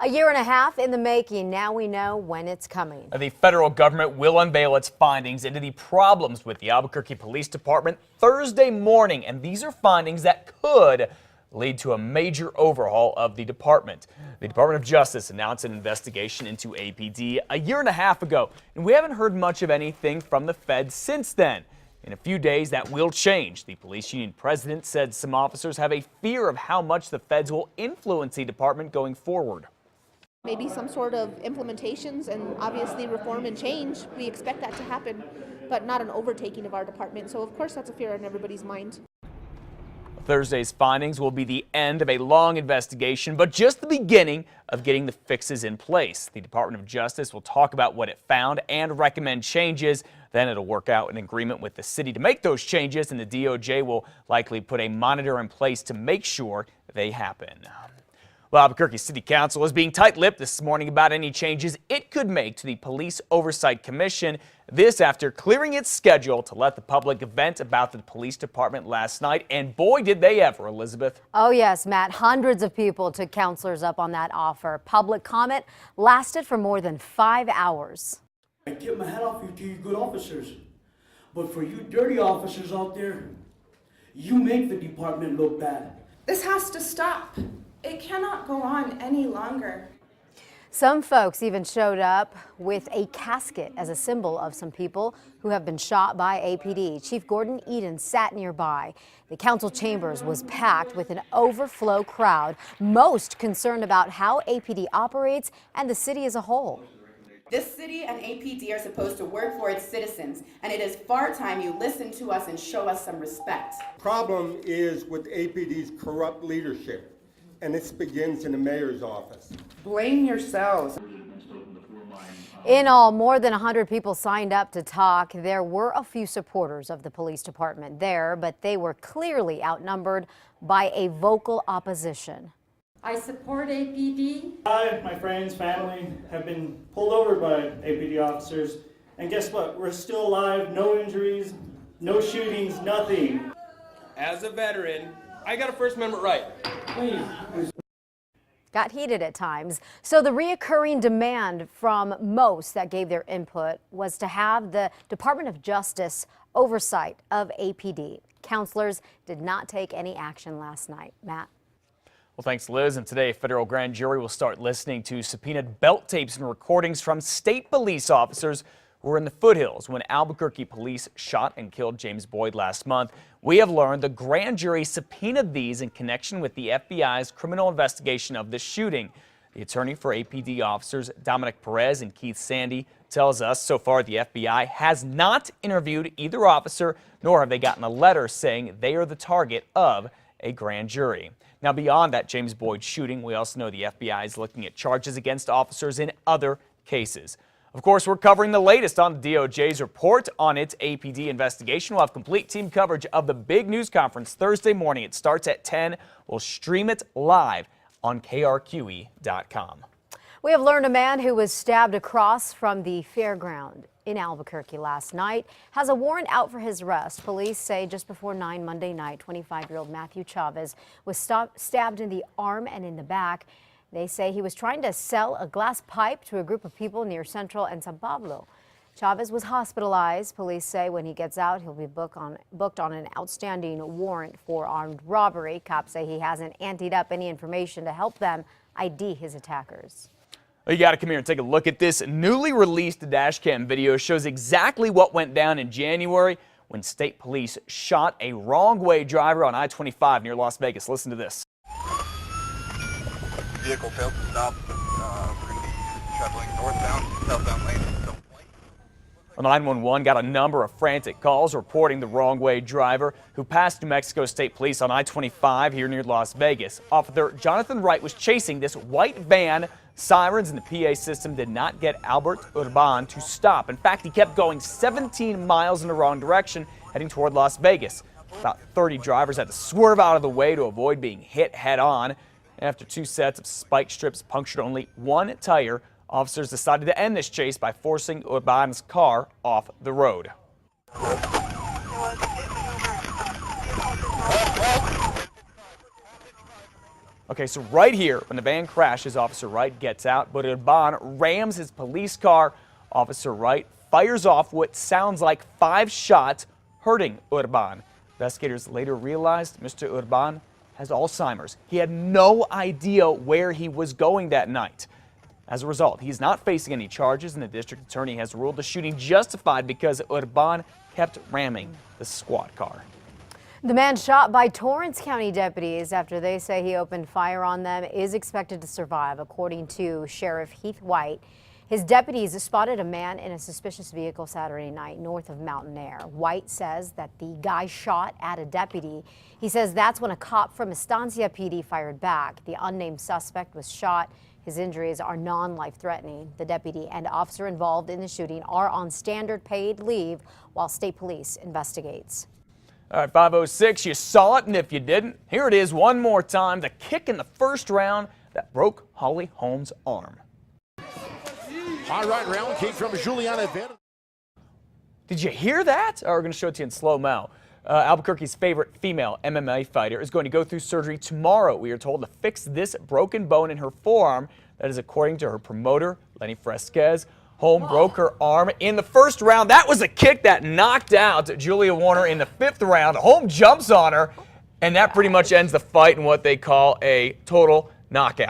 A year and a half in the making. Now we know when it's coming. The federal government will unveil its findings into the problems with the Albuquerque Police Department Thursday morning. And these are findings that could lead to a major overhaul of the department. The Department of Justice announced an investigation into APD a year and a half ago, and we haven't heard much of anything from the feds since then. In a few days, that will change. The police union president said some officers have a fear of how much the feds will influence the department going forward. Maybe some sort of implementations and obviously reform and change. We expect that to happen, but not an overtaking of our department. So of course that's a fear in everybody's mind. Thursday's findings will be the end of a long investigation, but just the beginning of getting the fixes in place. The Department of Justice will talk about what it found and recommend changes. Then it'll work out an agreement with the city to make those changes, and the DOJ will likely put a monitor in place to make sure they happen. Well, Albuquerque City Council is being tight-lipped this morning about any changes it could make to the Police Oversight Commission. This after clearing its schedule to let the public vent about the police department last night. And boy, did they ever, Elizabeth. Oh, yes, Matt. Hundreds of people took counselors up on that offer. Public comment lasted for more than 5 hours. I tip my hat off to you good officers. But for you dirty officers out there, you make the department look bad. This has to stop. It cannot go on any longer. Some folks even showed up with a casket as a symbol of some people who have been shot by APD. Chief Gordon Eden sat nearby. The council chambers was packed with an overflow crowd, most concerned about how APD operates and the city as a whole. This city and APD are supposed to work for its citizens, and it is far time you listen to us and show us some respect. Problem is with APD's corrupt leadership. And this begins in the mayor's office. Blame yourselves. In all, more than 100 people signed up to talk. There were a few supporters of the police department there, but they were clearly outnumbered by a vocal opposition. I support APD. I, my friends, family have been pulled over by APD officers. And guess what? We're still alive, no injuries, no shootings, nothing. As a veteran, I got a First Amendment right. Please. Got heated at times. So the reoccurring demand from most that gave their input was to have the Department of Justice oversight of APD. Counselors did not take any action last night. Matt. Well, thanks, Liz. And today, a federal grand jury will start listening to subpoenaed belt tapes and recordings from state police officers who were in the foothills when Albuquerque police shot and killed James Boyd last month. We have learned the grand jury subpoenaed these in connection with the FBI's criminal investigation of this shooting. The attorney for APD officers Dominic Perez and Keith Sandy tells us so far the FBI has not interviewed either officer, nor have they gotten a letter saying they are the target of a grand jury. Now, beyond that James Boyd shooting, we also know the FBI is looking at charges against officers in other cases. Of course, we're covering the latest on the DOJ's report on its APD investigation. We'll have complete team coverage of the big news conference Thursday morning. It starts at 10. We'll stream it live on KRQE.com. We have learned a man who was stabbed across from the fairground in Albuquerque last night has a warrant out for his arrest. Police say just before 9 Monday night, 25-year-old Matthew Chavez was stabbed in the arm and in the back. They say he was trying to sell a glass pipe to a group of people near Central and San Pablo. Chavez was hospitalized. Police say when he gets out, he'll be booked on an outstanding warrant for armed robbery. Cops say he hasn't anteed up any information to help them ID his attackers. You got to come here and take a look at this. Newly released dashcam video shows exactly what went down in January when state police shot a wrong-way driver on I-25 near Las Vegas. Listen to this. Vehicle failed to stop. We're going to be traveling northbound, southbound lanes. 911 got a number of frantic calls reporting the wrong-way driver who passed New Mexico State Police on I-25 here near Las Vegas. Officer Jonathan Wright was chasing this white van. Sirens and the PA system did not get Albert Urban to stop. In fact, he kept going 17 miles in the wrong direction, heading toward Las Vegas. About 30 drivers had to swerve out of the way to avoid being hit head-on. After 2 sets of spike strips punctured only 1 tire, officers decided to end this chase by forcing Urban's car off the road. It Okay, so right here, when the van crashes, Officer Wright gets out, but Urban rams his police car. Officer Wright fires off what sounds like 5 shots, hurting Urban. Investigators later realized Mr. Urban has Alzheimer's. He had no idea where he was going that night. As a result, he's not facing any charges, and the district attorney has ruled the shooting justified because Urban kept ramming the squad car. The man shot by Torrance County deputies after they say he opened fire on them is expected to survive, according to Sheriff Heath White. His deputies spotted a man in a suspicious vehicle Saturday night north of Mountain Air. White says that the guy shot at a deputy. He says that's when a cop from Estancia PD fired back. The unnamed suspect was shot. His injuries are non-life-threatening. The deputy and officer involved in the shooting are on standard paid leave while state police investigates. All right, 5:06, you saw it, and if you didn't, here it is one more time. The kick in the first round that broke Holly Holmes' arm. High right round kick from Juliana Van. Did you hear that? We're going to show it to you in slow-mo. Albuquerque's favorite female MMA fighter is going to go through surgery tomorrow, we are told, to fix this broken bone in her forearm. That is according to her promoter, Lenny Fresquez. Holm broke her arm in the first round. That was a kick that knocked out Julia Warner in the 5th round. Holm jumps on her, and that pretty much ends the fight in what they call a total knockout.